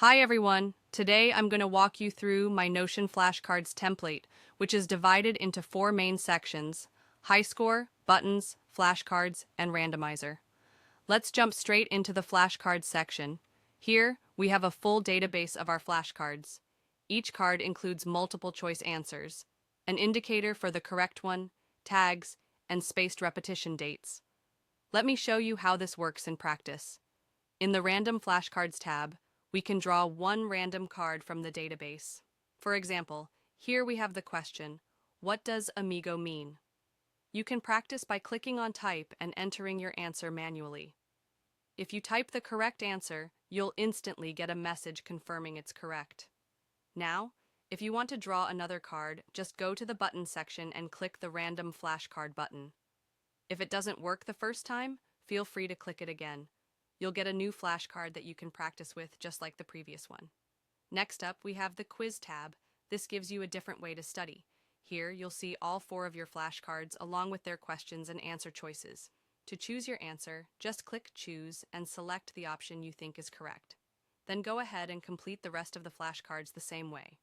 Hi everyone! Today I'm going to walk you through my Notion Flashcards template, which is divided into four main sections: high score, buttons, flashcards, and randomizer. Let's jump straight into the flashcards section. Here, we have a full database of our flashcards. Each card includes multiple choice answers, an indicator for the correct one, tags, and spaced repetition dates. Let me show you how this works in practice. In the Random Flashcards tab, we can draw one random card from the database. For example, here we have the question, what does amigo mean? You can practice by clicking on type and entering your answer manually. If you type the correct answer, you'll instantly get a message confirming it's correct. Now, if you want to draw another card, just go to the button section and click the Random Flashcard button. If it doesn't work the first time, feel free to click it again. You'll get a new flashcard that you can practice with just like the previous one. Next up, we have the Quiz tab. This gives you a different way to study. Here, you'll see all four of your flashcards along with their questions and answer choices. To choose your answer, just click Choose and select the option you think is correct. Then go ahead and complete the rest of the flashcards the same way.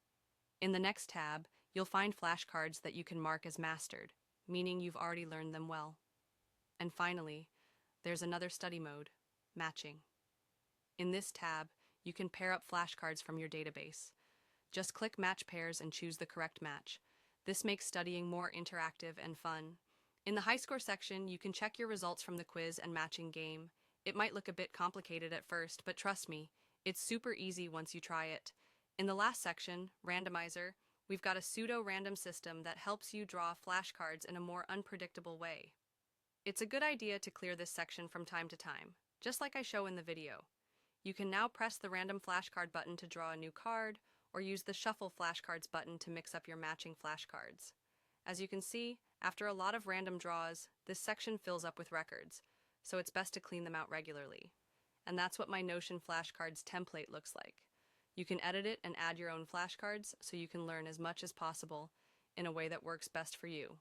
In the next tab, you'll find flashcards that you can mark as mastered, meaning you've already learned them well. And finally, there's another study mode: matching. In this tab, you can pair up flashcards from your database. Just click Match Pairs and choose the correct match. This makes studying more interactive and fun. In the high score section, you can check your results from the quiz and matching game. It might look a bit complicated at first, but trust me, it's super easy once you try it. In the last section, randomizer, we've got a pseudo-random system that helps you draw flashcards in a more unpredictable way. It's a good idea to clear this section from time to time, just like I show in the video. You can now press the random flashcard button to draw a new card, or use the shuffle flashcards button to mix up your matching flashcards. As you can see, after a lot of random draws, this section fills up with records, so it's best to clean them out regularly. And that's what my Notion Flashcards template looks like. You can edit it and add your own flashcards so you can learn as much as possible in a way that works best for you.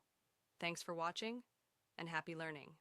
Thanks for watching, and happy learning.